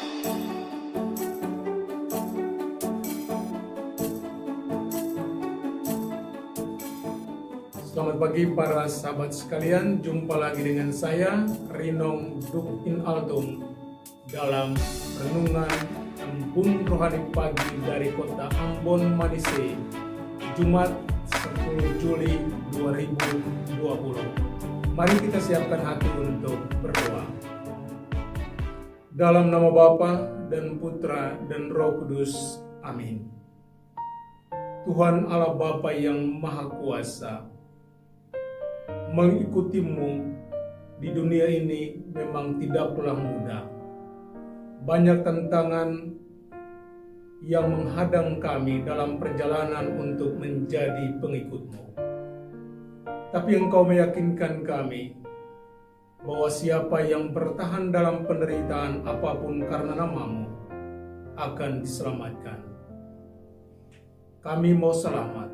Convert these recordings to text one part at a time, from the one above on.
Selamat pagi para sahabat sekalian, jumpa lagi dengan saya Rinong Duk In Altum dalam renungan Embun Rohani Pagi dari kota Ambon Manise, Jumat 10 Juli 2020. Mari kita siapkan hati untuk berdoa. Dalam nama Bapa dan Putra dan Roh Kudus, amin. Tuhan Allah Bapa yang Maha Kuasa, mengikutimu di dunia ini memang tidaklah mudah. Banyak tantangan yang menghadang kami dalam perjalanan untuk menjadi pengikutmu. Tapi Engkau meyakinkan kami bahwa siapa yang bertahan dalam penderitaan apapun karena namamu akan diselamatkan. Kami mau selamat.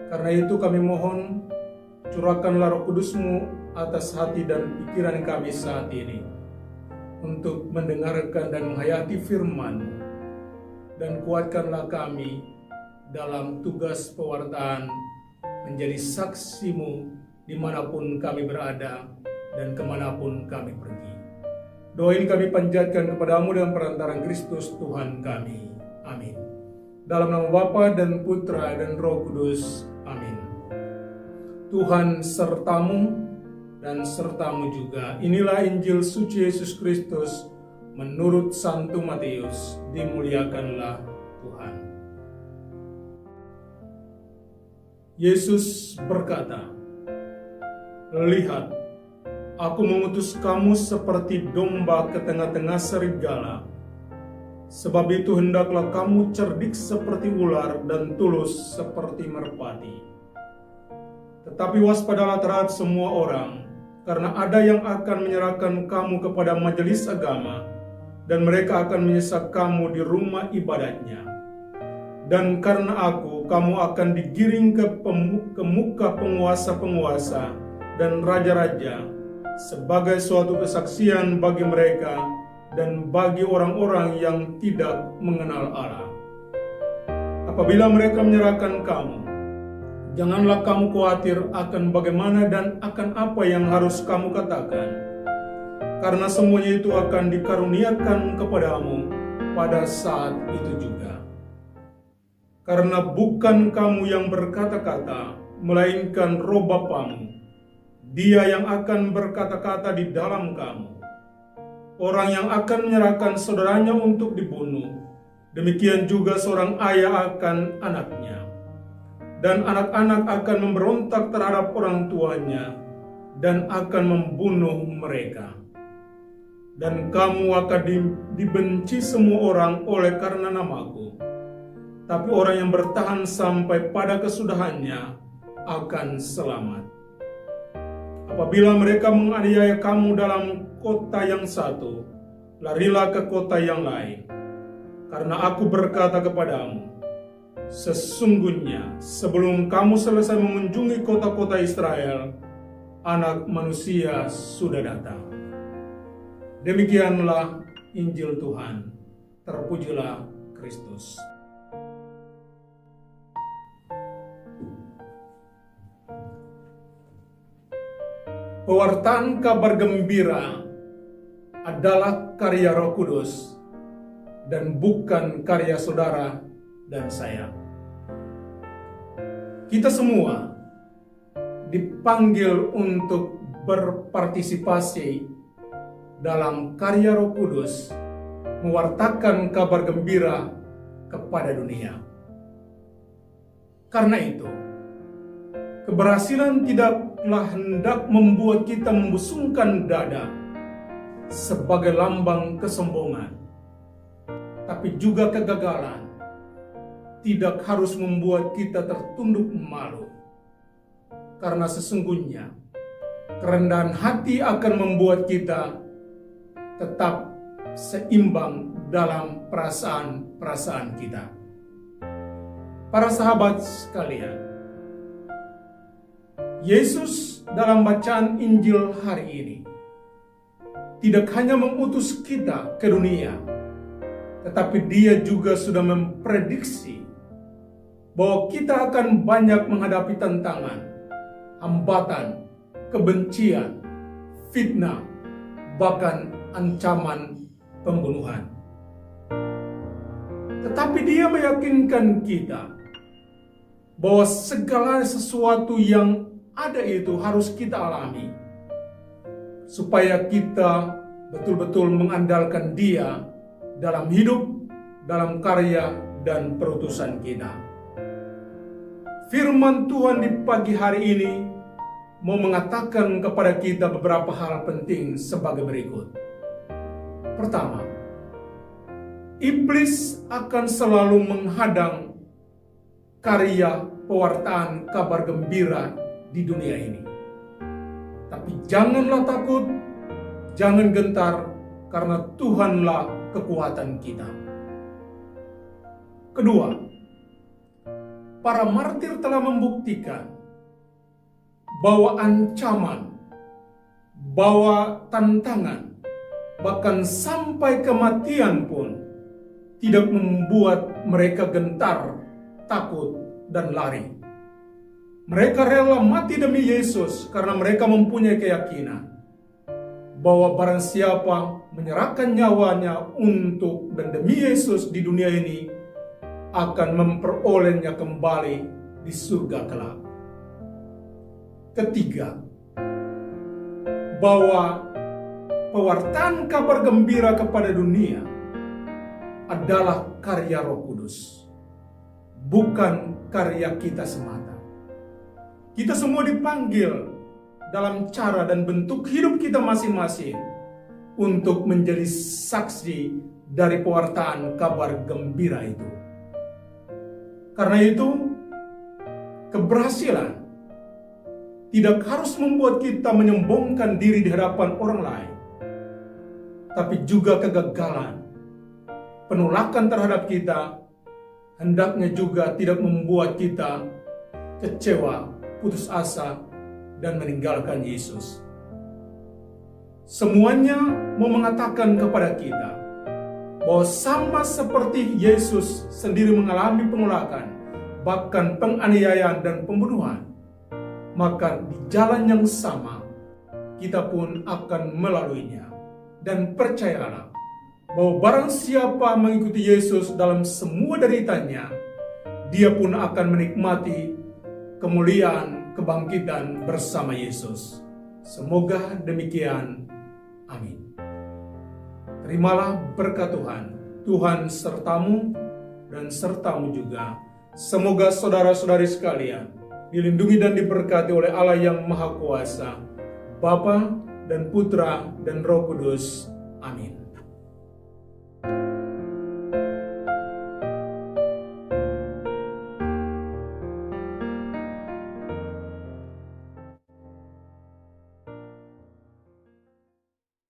Karena itu kami mohon, curahkanlah Roh Kudus-Mu atas hati dan pikiran kami saat ini untuk mendengarkan dan menghayati firman-Mu, dan kuatkanlah kami dalam tugas pewartaan menjadi saksi-Mu dimanapun kami berada dan kemanapun kami pergi. Doa ini kami panjatkan kepadamu dengan perantaraan Kristus Tuhan kami. Amin. Dalam nama Bapa dan Putra dan Roh Kudus. Amin. Tuhan sertamu dan sertamu juga. Inilah Injil suci Yesus Kristus menurut Santo Matius. Dimuliakanlah Tuhan. Yesus berkata, "Lihat, aku mengutus kamu seperti domba ke tengah-tengah serigala. Sebab itu hendaklah kamu cerdik seperti ular dan tulus seperti merpati. Tetapi waspadalah terhadap semua orang, karena ada yang akan menyerahkan kamu kepada majelis agama, dan mereka akan menyesak kamu di rumah ibadatnya. Dan karena aku, kamu akan digiring ke muka penguasa-penguasa dan raja-raja, sebagai suatu kesaksian bagi mereka dan bagi orang-orang yang tidak mengenal Allah. Apabila mereka menyerahkan kamu, janganlah kamu khawatir akan bagaimana dan akan apa yang harus kamu katakan, karena semuanya itu akan dikaruniakan kepadamu pada saat itu juga. Karena bukan kamu yang berkata-kata, melainkan Roh Bapamu, Dia yang akan berkata-kata di dalam kamu. Orang yang akan menyerahkan saudaranya untuk dibunuh, demikian juga seorang ayah akan anaknya. Dan anak-anak akan memberontak terhadap orang tuanya dan akan membunuh mereka. Dan kamu akan dibenci semua orang oleh karena namaku. Tapi orang yang bertahan sampai pada kesudahannya akan selamat. Apabila mereka menganiaya kamu dalam kota yang satu, larilah ke kota yang lain. Karena aku berkata kepadamu, sesungguhnya sebelum kamu selesai mengunjungi kota-kota Israel, Anak Manusia sudah datang." Demikianlah Injil Tuhan. Terpujilah Kristus. Pewartaan kabar gembira adalah karya Roh Kudus dan bukan karya saudara dan saya. Kita semua dipanggil untuk berpartisipasi dalam karya Roh Kudus, mewartakan kabar gembira kepada dunia. Karena itu, keberhasilan tidaklah hendak membuat kita membusungkan dada sebagai lambang kesombongan, tapi juga kegagalan tidak harus membuat kita tertunduk malu. Karena sesungguhnya kerendahan hati akan membuat kita tetap seimbang dalam perasaan-perasaan kita. Para sahabat sekalian, Yesus dalam bacaan Injil hari ini tidak hanya mengutus kita ke dunia, tetapi Dia juga sudah memprediksi bahwa kita akan banyak menghadapi tantangan, hambatan, kebencian, fitnah, bahkan ancaman pembunuhan. Tetapi Dia meyakinkan kita bahwa segala sesuatu yang ada itu harus kita alami, supaya kita betul-betul mengandalkan Dia dalam hidup, dalam karya, dan perutusan kita. Firman Tuhan di pagi hari ini mau mengatakan kepada kita beberapa hal penting sebagai berikut. Pertama, iblis akan selalu menghadang karya pewartaan kabar gembira di dunia ini. Tapi janganlah takut, jangan gentar, karena Tuhanlah kekuatan kita. Kedua, para martir telah membuktikan bahwa ancaman, bahwa tantangan, bahkan sampai kematian pun tidak membuat mereka gentar, takut, dan lari. Mereka rela mati demi Yesus karena mereka mempunyai keyakinan bahwa barang siapa menyerahkan nyawanya untuk dan demi Yesus di dunia ini akan memperolehnya kembali di surga kelak. Ketiga, bahwa pewartaan kabar gembira kepada dunia adalah karya Roh Kudus, bukan karya kita semata. Kita semua dipanggil dalam cara dan bentuk hidup kita masing-masing untuk menjadi saksi dari pewartaan kabar gembira itu. Karena itu, keberhasilan tidak harus membuat kita menyombongkan diri di hadapan orang lain, tapi juga kegagalan, penolakan terhadap kita, hendaknya juga tidak membuat kita kecewa, putus asa, dan meninggalkan Yesus. Semuanya mau mengatakan kepada kita bahwa sama seperti Yesus sendiri mengalami penolakan, bahkan penganiayaan dan pembunuhan, maka di jalan yang sama kita pun akan melaluinya. Dan percayalah bahwa barang siapa mengikuti Yesus dalam semua deritanya, dia pun akan menikmati kemuliaan kebangkitan bersama Yesus. Semoga demikian. Amin. Terimalah berkat Tuhan. Tuhan sertamu dan sertamu juga. Semoga saudara-saudari sekalian dilindungi dan diberkati oleh Allah yang Maha Kuasa, Bapa dan Putra dan Roh Kudus. Amin.